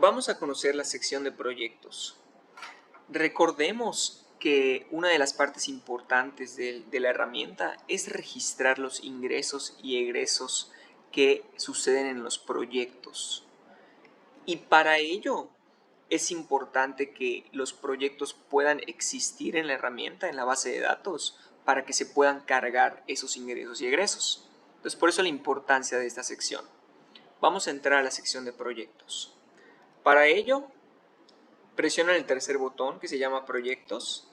vamos a conocer la sección de proyectos. Recordemos que una de las partes importantes de la herramienta es registrar los ingresos y egresos que suceden en los proyectos. Y para ello es importante que los proyectos puedan existir en la herramienta, en la base de datos, para que se puedan cargar esos ingresos y egresos. Entonces, por eso la importancia de esta sección. Vamos a entrar a la sección de proyectos. Para ello, presiono el tercer botón que se llama Proyectos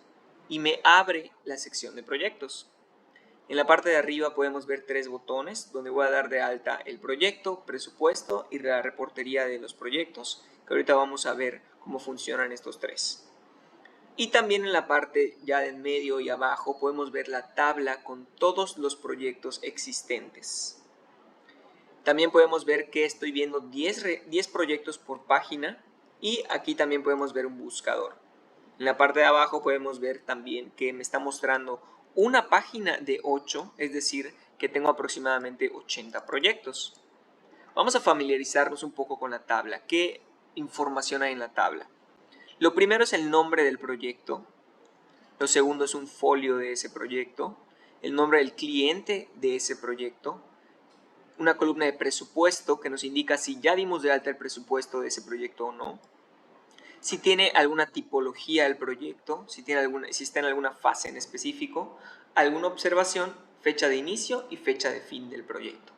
y me abre la sección de proyectos. En la parte de arriba podemos ver tres botones donde voy a dar de alta el proyecto, presupuesto y la reportería de los proyectos, que ahorita vamos a ver cómo funcionan estos tres. Y también en la parte ya de en medio y abajo podemos ver la tabla con todos los proyectos existentes. También podemos ver que estoy viendo 10 proyectos por página y aquí también podemos ver un buscador. En la parte de abajo podemos ver también que me está mostrando una página de 8, es decir, que tengo aproximadamente 80 proyectos. Vamos a familiarizarnos un poco con la tabla. ¿Qué información hay en la tabla? Lo primero es el nombre del proyecto. Lo segundo es un folio de ese proyecto. El nombre del cliente de ese proyecto. Una columna de presupuesto que nos indica si ya dimos de alta el presupuesto de ese proyecto o no. Si tiene alguna tipología el proyecto, si está en alguna fase en específico, alguna observación, fecha de inicio y fecha de fin del proyecto.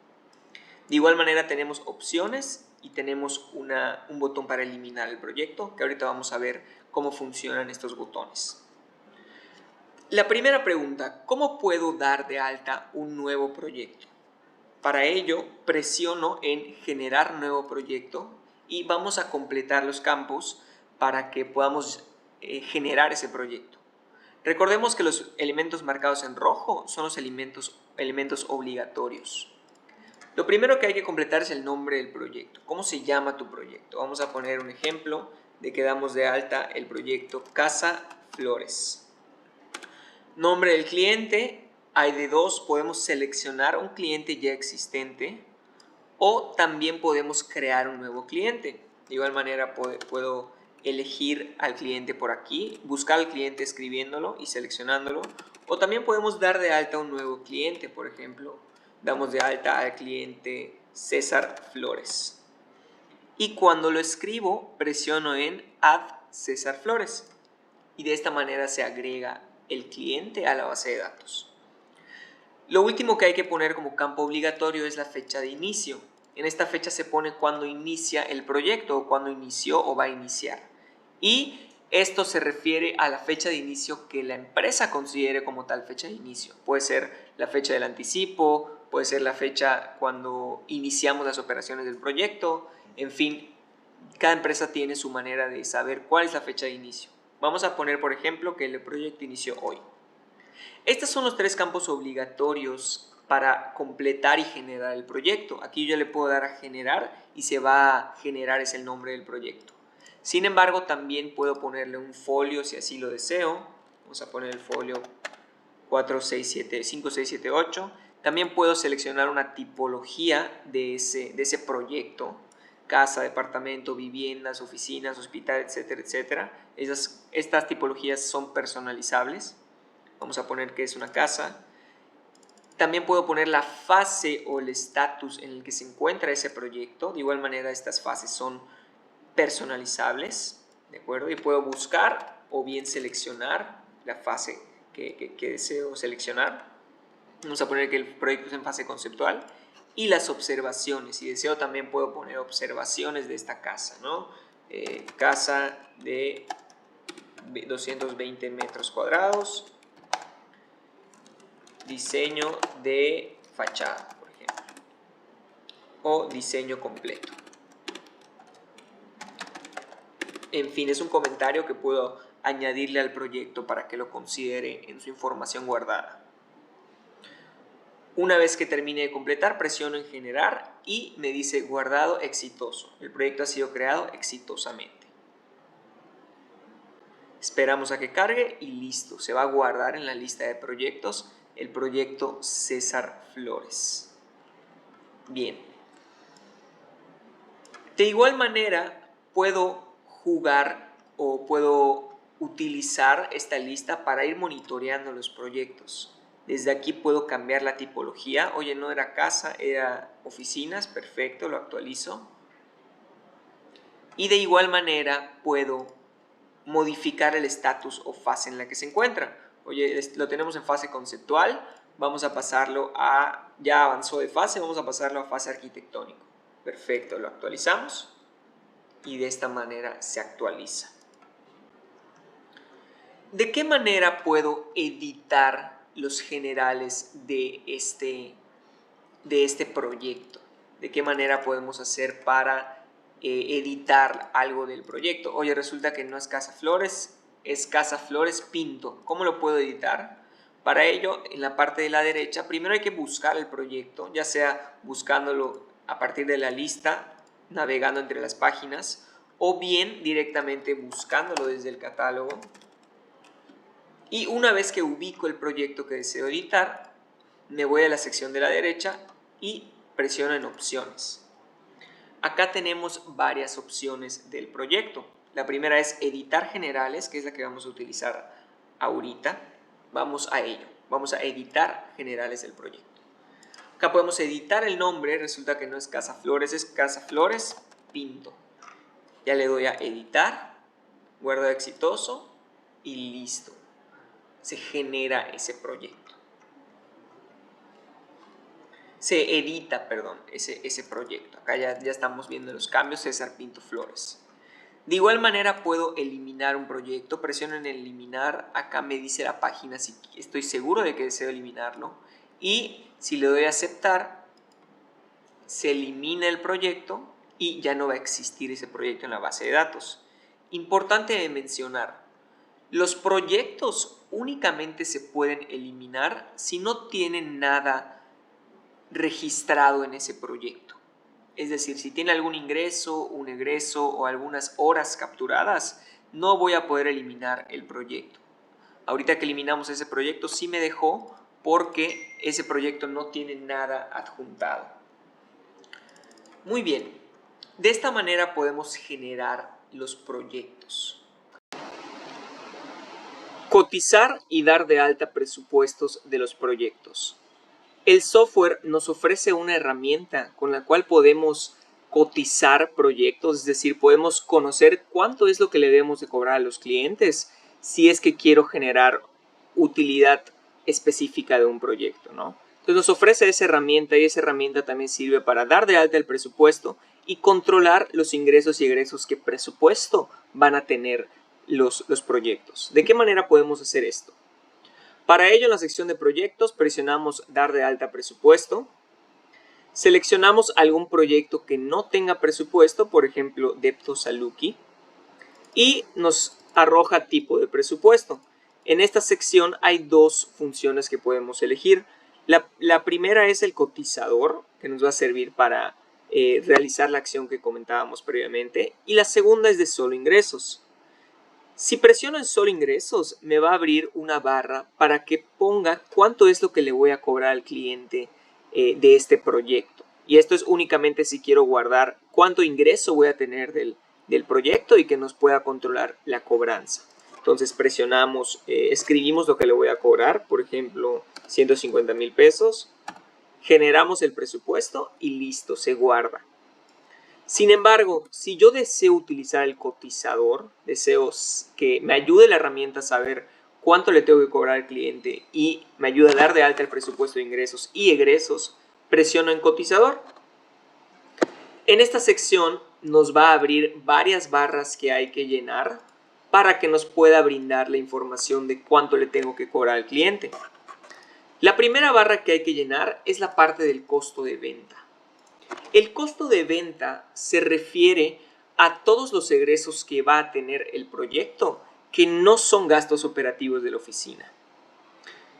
De igual manera tenemos opciones y tenemos un botón para eliminar el proyecto, que ahorita vamos a ver cómo funcionan estos botones. La primera pregunta, ¿cómo puedo dar de alta un nuevo proyecto? Para ello, presiono en generar nuevo proyecto y vamos a completar los campos para que podamos generar ese proyecto. Recordemos que los elementos marcados en rojo son los elementos obligatorios. Lo primero que hay que completar es el nombre del proyecto. ¿Cómo se llama tu proyecto? Vamos a poner un ejemplo de que damos de alta el proyecto Casa Flores. Nombre del cliente, hay de dos, podemos seleccionar un cliente ya existente o también podemos crear un nuevo cliente. De igual manera puedo elegir al cliente por aquí, buscar al cliente escribiéndolo y seleccionándolo, o también podemos dar de alta un nuevo cliente, por ejemplo, damos de alta al cliente César Flores. Y cuando lo escribo, presiono en Add César Flores y de esta manera se agrega el cliente a la base de datos. Lo último que hay que poner como campo obligatorio es la fecha de inicio. En esta fecha se pone cuando inicia el proyecto o cuando inició o va a iniciar. Y esto se refiere a la fecha de inicio que la empresa considere como tal fecha de inicio. Puede ser la fecha del anticipo, puede ser la fecha cuando iniciamos las operaciones del proyecto. En fin, cada empresa tiene su manera de saber cuál es la fecha de inicio. Vamos a poner, por ejemplo, que el proyecto inició hoy. Estos son los tres campos obligatorios para completar y generar el proyecto. Aquí yo le puedo dar a generar y se va a generar es el nombre del proyecto. Sin embargo, también puedo ponerle un folio si así lo deseo. Vamos a poner el folio 5678. También puedo seleccionar una tipología de ese proyecto. Casa, departamento, viviendas, oficinas, hospital, etcétera, etcétera. Estas tipologías son personalizables. Vamos a poner que es una casa. También puedo poner la fase o el estatus en el que se encuentra ese proyecto. De igual manera, estas fases son personalizables, ¿de acuerdo? Y puedo buscar o bien seleccionar la fase que deseo seleccionar. Vamos a poner que el proyecto es en fase conceptual. Y las observaciones. Si deseo también puedo poner observaciones de esta casa, ¿no? Casa de 220 metros cuadrados. Diseño de fachada, por ejemplo, o diseño completo. En fin, es un comentario que puedo añadirle al proyecto para que lo considere en su información guardada. Una vez que termine de completar, presiono en generar y me dice guardado exitoso. El proyecto ha sido creado exitosamente. Esperamos a que cargue y listo. Se va a guardar en la lista de proyectos el proyecto César Flores. Bien. De igual manera, puedo jugar o puedo utilizar esta lista para ir monitoreando los proyectos. Desde aquí puedo cambiar la tipología. Oye, no era casa, era oficinas. Perfecto, lo actualizo. Y de igual manera puedo modificar el estatus o fase en la que se encuentra. Oye, lo tenemos en fase conceptual. Vamos a pasarlo a... Ya avanzó de fase, vamos a pasarlo a fase arquitectónico. Perfecto, lo actualizamos. Y de esta manera se actualiza. ¿De qué manera puedo editar los generales de este proyecto? ¿De qué manera podemos hacer para editar algo del proyecto? Oye, resulta que no es Casa Flores, es Casa Flores Pinto. ¿Cómo lo puedo editar? Para ello, en la parte de la derecha, primero hay que buscar el proyecto, ya sea buscándolo a partir de la lista, navegando entre las páginas, o bien directamente buscándolo desde el catálogo. Y una vez que ubico el proyecto que deseo editar, me voy a la sección de la derecha y presiono en opciones. Acá tenemos varias opciones del proyecto. La primera es editar generales, que es la que vamos a utilizar ahorita. Vamos a ello. Vamos a editar generales del proyecto. Acá podemos editar el nombre. Resulta que no es Casa Flores, es Casa Flores Pinto. Ya le doy a editar, guardo exitoso y listo. Se genera ese proyecto. Se edita, perdón, ese proyecto. Acá ya estamos viendo los cambios, César Pinto Flores. De igual manera puedo eliminar un proyecto, presiono en eliminar, acá me dice la página si estoy seguro de que deseo eliminarlo y si le doy a aceptar, se elimina el proyecto y ya no va a existir ese proyecto en la base de datos. Importante de mencionar, los proyectos únicamente se pueden eliminar si no tienen nada registrado en ese proyecto. Es decir, si tiene algún ingreso, un egreso o algunas horas capturadas, no voy a poder eliminar el proyecto. Ahorita que eliminamos ese proyecto sí me dejó porque ese proyecto no tiene nada adjuntado. Muy bien, de esta manera podemos generar los proyectos. Cotizar y dar de alta presupuestos de los proyectos. El software nos ofrece una herramienta con la cual podemos cotizar proyectos, es decir, podemos conocer cuánto es lo que le debemos de cobrar a los clientes si es que quiero generar utilidad específica de un proyecto, ¿no? Entonces nos ofrece esa herramienta y esa herramienta también sirve para dar de alta el presupuesto y controlar los ingresos y egresos que presupuesto van a tener los proyectos. ¿De qué manera podemos hacer esto? Para ello, en la sección de proyectos, presionamos dar de alta presupuesto. Seleccionamos algún proyecto que no tenga presupuesto, por ejemplo, Depto Saluki, y nos arroja tipo de presupuesto. En esta sección hay dos funciones que podemos elegir. La primera es el cotizador, que nos va a servir para realizar la acción que comentábamos previamente, y la segunda es de solo ingresos. Si presiono en solo ingresos, me va a abrir una barra para que ponga cuánto es lo que le voy a cobrar al cliente de este proyecto. Y esto es únicamente si quiero guardar cuánto ingreso voy a tener del proyecto y que nos pueda controlar la cobranza. Entonces presionamos, escribimos lo que le voy a cobrar, por ejemplo, 150,000 pesos. Generamos el presupuesto y listo, se guarda. Sin embargo, si yo deseo utilizar el cotizador, deseo que me ayude la herramienta a saber cuánto le tengo que cobrar al cliente y me ayuda a dar de alta el presupuesto de ingresos y egresos, presiono en cotizador. En esta sección nos va a abrir varias barras que hay que llenar para que nos pueda brindar la información de cuánto le tengo que cobrar al cliente. La primera barra que hay que llenar es la parte del costo de venta. El costo de venta se refiere a todos los egresos que va a tener el proyecto que no son gastos operativos de la oficina.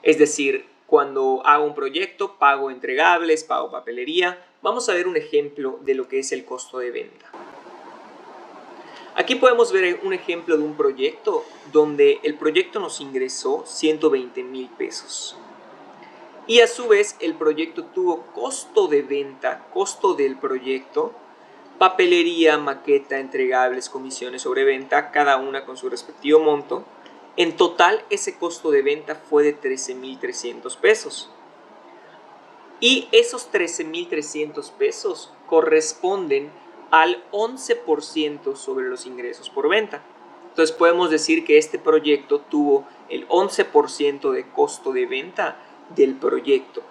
Es decir, cuando hago un proyecto, pago entregables, pago papelería. Vamos a ver un ejemplo de lo que es el costo de venta. Aquí podemos ver un ejemplo de un proyecto donde el proyecto nos ingresó 120,000 pesos. Y a su vez el proyecto tuvo costo de venta, costo del proyecto, papelería, maqueta, entregables, comisiones sobre venta, cada una con su respectivo monto. En total, ese costo de venta fue de 13,300 pesos. Y esos 13,300 pesos corresponden al 11% sobre los ingresos por venta. Entonces podemos decir que este proyecto tuvo el 11% de costo de venta del proyecto.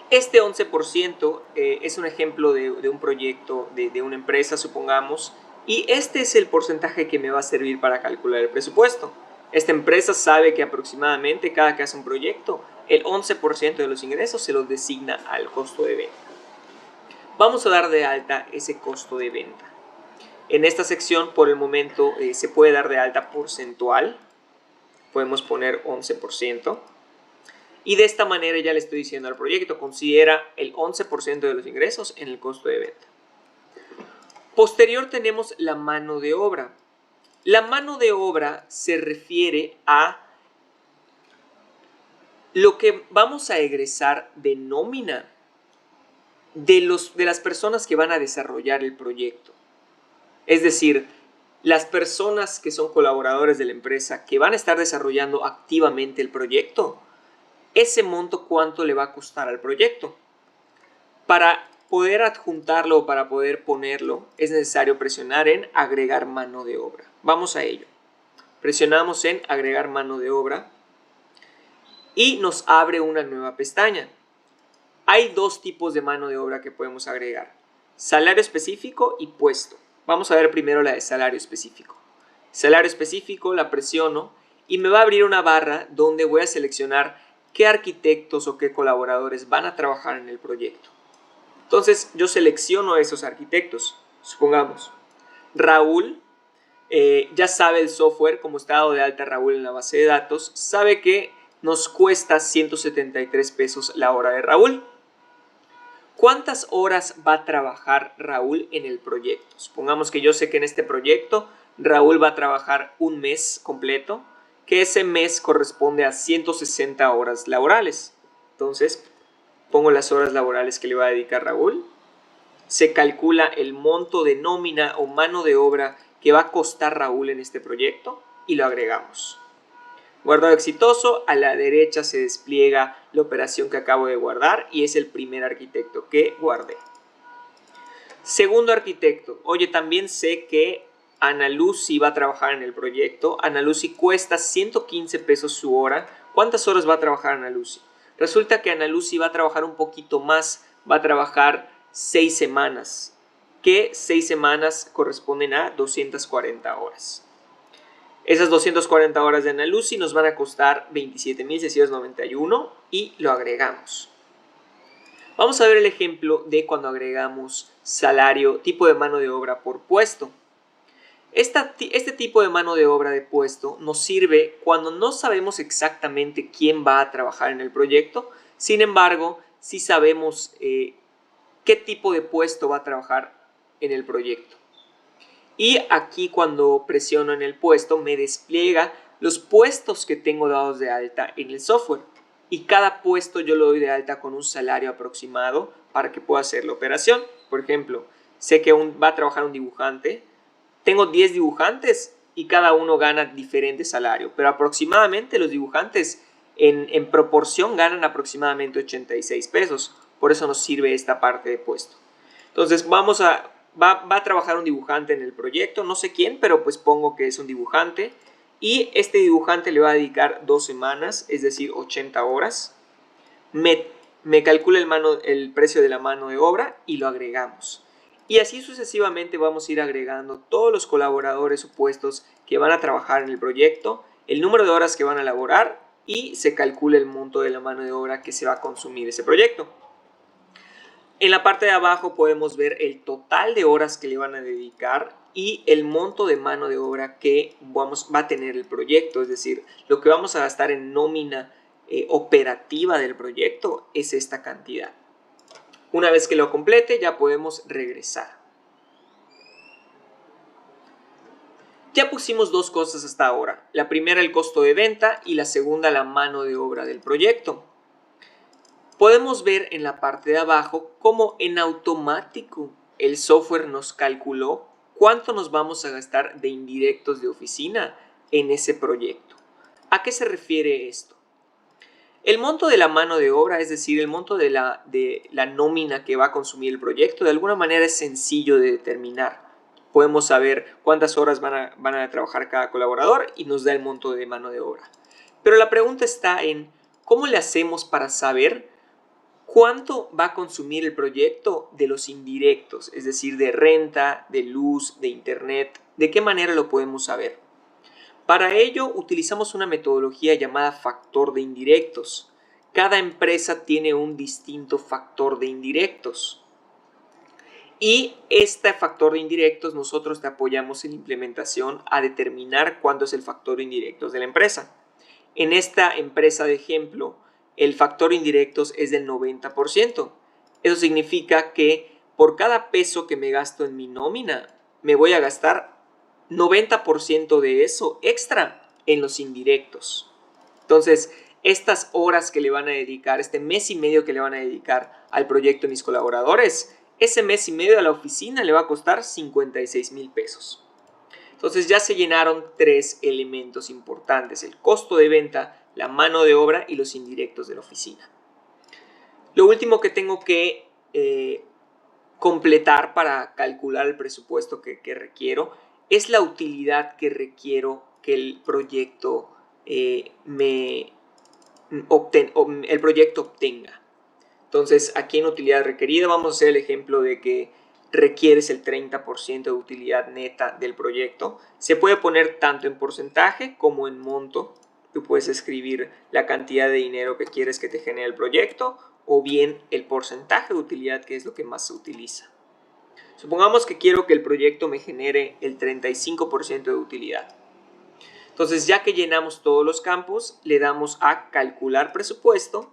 Este 11% es un ejemplo de un proyecto de una empresa, supongamos, y este es el porcentaje que me va a servir para calcular el presupuesto. Esta empresa sabe que aproximadamente cada que hace un proyecto, el 11% de los ingresos se los designa al costo de venta. Vamos a dar de alta ese costo de venta. En esta sección, por el momento, se puede dar de alta porcentual. Podemos poner 11%. Y de esta manera ya le estoy diciendo al proyecto, considera el 11% de los ingresos en el costo de venta. Posterior tenemos la mano de obra. La mano de obra se refiere a lo que vamos a egresar de nómina de las personas que van a desarrollar el proyecto. Es decir, las personas que son colaboradores de la empresa que van a estar desarrollando activamente el proyecto, ese monto cuánto le va a costar al proyecto. Para poder adjuntarlo o para poder ponerlo es necesario presionar en agregar mano de obra. Vamos a ello. Presionamos en agregar mano de obra y nos abre una nueva pestaña. Hay dos tipos de mano de obra que podemos agregar: salario específico y puesto. Vamos a ver primero la de salario específico. Salario específico, la presiono y me va a abrir una barra donde voy a seleccionar qué arquitectos o qué colaboradores van a trabajar en el proyecto. Entonces yo selecciono a esos arquitectos. Supongamos, Raúl, ya sabe el software, como está dado de alta Raúl en la base de datos, sabe que nos cuesta 173 pesos la hora de Raúl. ¿Cuántas horas va a trabajar Raúl en el proyecto? Supongamos que yo sé que en este proyecto Raúl va a trabajar un mes completo, que ese mes corresponde a 160 horas laborales. Entonces, pongo las horas laborales que le va a dedicar Raúl. Se calcula el monto de nómina o mano de obra que va a costar Raúl en este proyecto y lo agregamos. Guardado exitoso, a la derecha se despliega la operación que acabo de guardar y es el primer arquitecto que guardé. Segundo arquitecto, oye, también sé que Ana Lucy va a trabajar en el proyecto. Ana Lucy cuesta 115 pesos su hora. ¿Cuántas horas va a trabajar Ana Lucy? Resulta que Ana Lucy va a trabajar un poquito más, va a trabajar 6 semanas, que 6 semanas corresponden a 240 horas. Esas 240 horas de Ana Lucy nos van a costar 27,691 y lo agregamos. Vamos a ver el ejemplo de cuando agregamos salario, tipo de mano de obra por puesto. Este tipo de mano de obra de puesto nos sirve cuando no sabemos exactamente quién va a trabajar en el proyecto. Sin embargo, sí sabemos qué tipo de puesto va a trabajar en el proyecto. Y aquí cuando presiono en el puesto me despliega los puestos que tengo dados de alta en el software. Y cada puesto yo lo doy de alta con un salario aproximado para que pueda hacer la operación. Por ejemplo, sé que va a trabajar un dibujante. Tengo 10 dibujantes y cada uno gana diferente salario. Pero aproximadamente los dibujantes en proporción ganan aproximadamente 86 pesos. Por eso nos sirve esta parte de puesto. Entonces va a trabajar un dibujante en el proyecto, no sé quién, pero pues pongo que es un dibujante. Y este dibujante le va a dedicar 2 semanas, es decir, 80 horas. Me calcula el precio de la mano de obra y lo agregamos. Y así sucesivamente vamos a ir agregando todos los colaboradores o puestos que van a trabajar en el proyecto, el número de horas que van a elaborar y se calcula el monto de la mano de obra que se va a consumir ese proyecto. En la parte de abajo podemos ver el total de horas que le van a dedicar y el monto de mano de obra que va a tener el proyecto, es decir, lo que vamos a gastar en nómina operativa del proyecto es esta cantidad. Una vez que lo complete ya podemos regresar. Ya pusimos dos cosas hasta ahora, la primera el costo de venta y la segunda la mano de obra del proyecto. Podemos ver en la parte de abajo cómo en automático el software nos calculó cuánto nos vamos a gastar de indirectos de oficina en ese proyecto. ¿A qué se refiere esto? El monto de la mano de obra, es decir, el monto de la nómina que va a consumir el proyecto, de alguna manera es sencillo de determinar. Podemos saber cuántas horas van a trabajar cada colaborador y nos da el monto de mano de obra. Pero la pregunta está en cómo le hacemos para saber cuánto va a consumir el proyecto de los indirectos, es decir, de renta, de luz, de internet. ¿De qué manera lo podemos saber? Para ello utilizamos una metodología llamada factor de indirectos. Cada empresa tiene un distinto factor de indirectos. Y este factor de indirectos nosotros te apoyamos en la implementación a determinar cuánto es el factor de indirectos de la empresa. En esta empresa de ejemplo, el factor de indirectos es del 90%. Eso significa que por cada peso que me gasto en mi nómina, me voy a gastar 90% de eso extra en los indirectos. Entonces, estas horas que le van a dedicar, este mes y medio que le van a dedicar al proyecto mis colaboradores, ese mes y medio a la oficina le va a costar 56,000 pesos. Entonces ya se llenaron 3 elementos importantes: el costo de venta, la mano de obra y los indirectos de la oficina. Lo último que tengo que completar para calcular el presupuesto que requiero es la utilidad que requiero que el proyecto obtenga. Entonces, aquí en utilidad requerida vamos a hacer el ejemplo de que requieres el 30% de utilidad neta del proyecto. Se puede poner tanto en porcentaje como en monto. Tú puedes escribir la cantidad de dinero que quieres que te genere el proyecto o bien el porcentaje de utilidad, que es lo que más se utiliza. Supongamos que quiero que el proyecto me genere el 35% de utilidad. Entonces, ya que llenamos todos los campos, le damos a calcular presupuesto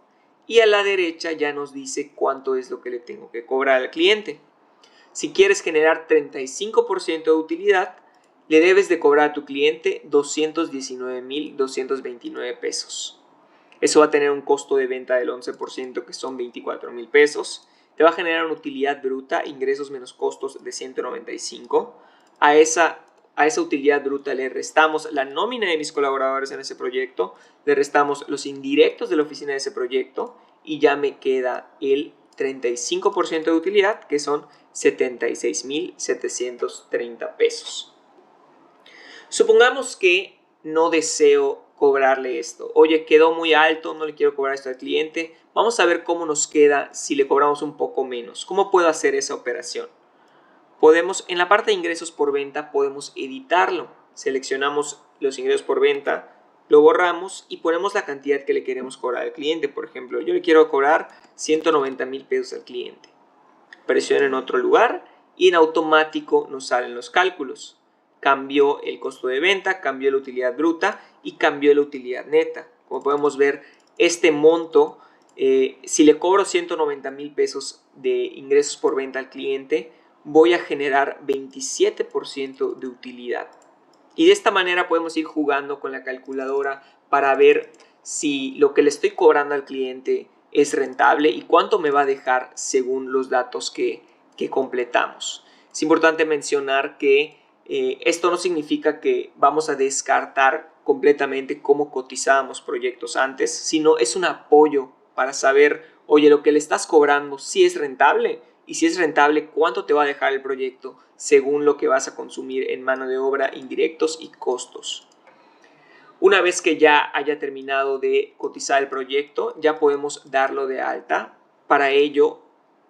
y a la derecha ya nos dice cuánto es lo que le tengo que cobrar al cliente. Si quieres generar 35% de utilidad, le debes de cobrar a tu cliente 219,229 pesos. Eso va a tener un costo de venta del 11%, que son 24,000 pesos. Te va a generar una utilidad bruta, ingresos menos costos, de 195. A esa utilidad bruta le restamos la nómina de mis colaboradores en ese proyecto, le restamos los indirectos de la oficina de ese proyecto y ya me queda el 35% de utilidad, que son 76,730 pesos. Supongamos que no deseo cobrarle esto. Oye, quedó muy alto, no le quiero cobrar esto al cliente. Vamos a ver cómo nos queda si le cobramos un poco menos. ¿Cómo puedo hacer esa operación? En la parte de ingresos por venta, podemos editarlo. Seleccionamos los ingresos por venta, lo borramos y ponemos la cantidad que le queremos cobrar al cliente. Por ejemplo, yo le quiero cobrar 190,000 pesos al cliente. Presiono en otro lugar y en automático nos salen los cálculos. Cambió el costo de venta, cambió la utilidad bruta y cambió la utilidad neta. Como podemos ver, este monto, si le cobro 190,000 pesos de ingresos por venta al cliente, voy a generar 27% de utilidad. Y de esta manera podemos ir jugando con la calculadora para ver si lo que le estoy cobrando al cliente es rentable y cuánto me va a dejar según los datos que completamos. Es importante mencionar que esto no significa que vamos a descartar completamente cómo cotizábamos proyectos antes, sino es un apoyo para saber, oye, lo que le estás cobrando sí es rentable, y si es rentable, cuánto te va a dejar el proyecto según lo que vas a consumir en mano de obra, indirectos y costos. Una vez que ya haya terminado de cotizar el proyecto, ya podemos darlo de alta. Para ello,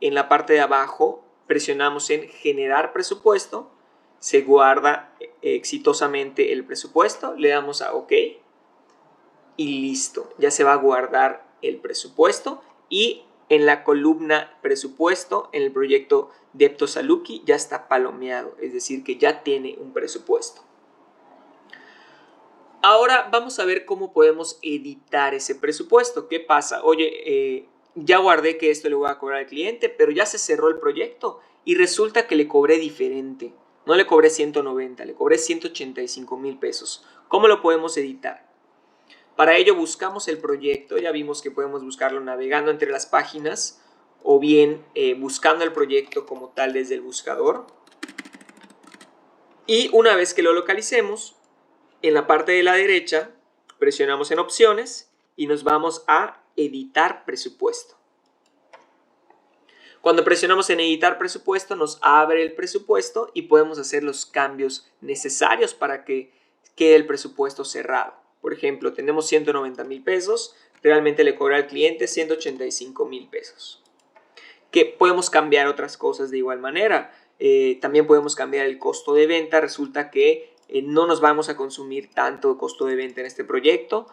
en la parte de abajo, presionamos en generar presupuesto, se guarda exitosamente el presupuesto, le damos a OK y listo. Ya se va a guardar el presupuesto y en la columna presupuesto, en el proyecto Debtosaluki, ya está palomeado, es decir, que ya tiene un presupuesto. Ahora vamos a ver cómo podemos editar ese presupuesto. ¿Qué pasa? Oye, ya guardé que esto le voy a cobrar al cliente, pero ya se cerró el proyecto y resulta que le cobré diferente. No le cobré 190, le cobré 185,000 pesos. ¿Cómo lo podemos editar? Para ello buscamos el proyecto. Ya vimos que podemos buscarlo navegando entre las páginas o bien buscando el proyecto como tal desde el buscador. Y una vez que lo localicemos, en la parte de la derecha presionamos en opciones y nos vamos a editar presupuesto. Cuando presionamos en editar presupuesto nos abre el presupuesto y podemos hacer los cambios necesarios para que quede el presupuesto cerrado. Por ejemplo, tenemos 190,000 pesos, realmente le cobra al cliente 185,000 pesos. Que podemos cambiar otras cosas de igual manera. También podemos cambiar el costo de venta. Resulta que no nos vamos a consumir tanto costo de venta en este proyecto.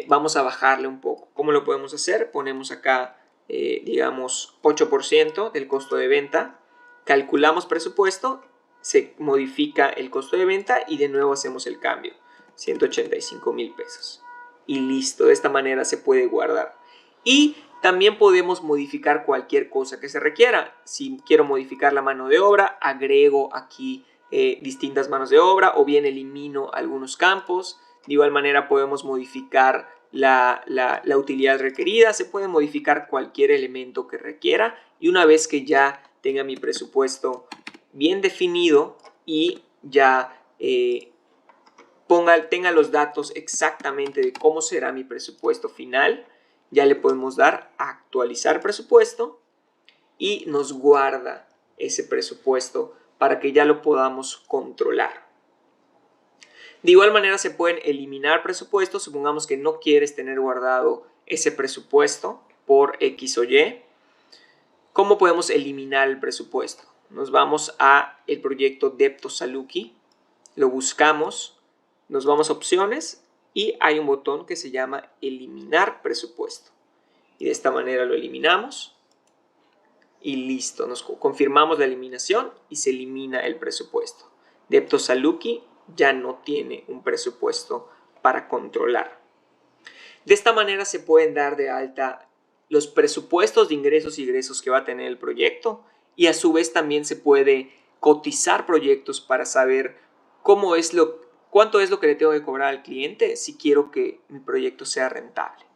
Vamos a bajarle un poco. ¿Cómo lo podemos hacer? Ponemos acá, digamos, 8% del costo de venta. Calculamos presupuesto, se modifica el costo de venta y de nuevo hacemos el cambio. 185,000 pesos. Y listo, de esta manera se puede guardar. Y también podemos modificar cualquier cosa que se requiera. Si quiero modificar la mano de obra, agrego aquí distintas manos de obra o bien elimino algunos campos. De igual manera podemos modificar la utilidad requerida. Se puede modificar cualquier elemento que requiera. Y una vez que ya tenga mi presupuesto bien definido y ya tenga los datos exactamente de cómo será mi presupuesto final, ya le podemos dar a actualizar presupuesto y nos guarda ese presupuesto para que ya lo podamos controlar. De igual manera se pueden eliminar presupuestos. Supongamos que no quieres tener guardado ese presupuesto por X o Y. ¿Cómo podemos eliminar el presupuesto? Nos vamos a el proyecto Debto-Saluki, lo buscamos, nos vamos a opciones y hay un botón que se llama eliminar presupuesto. Y de esta manera lo eliminamos y listo. Nos confirmamos la eliminación y se elimina el presupuesto. Debto-Saluki ya no tiene un presupuesto para controlar. De esta manera se pueden dar de alta los presupuestos de ingresos y egresos que va a tener el proyecto y a su vez también se puede cotizar proyectos para saber cuánto es lo que le tengo que cobrar al cliente si quiero que mi proyecto sea rentable.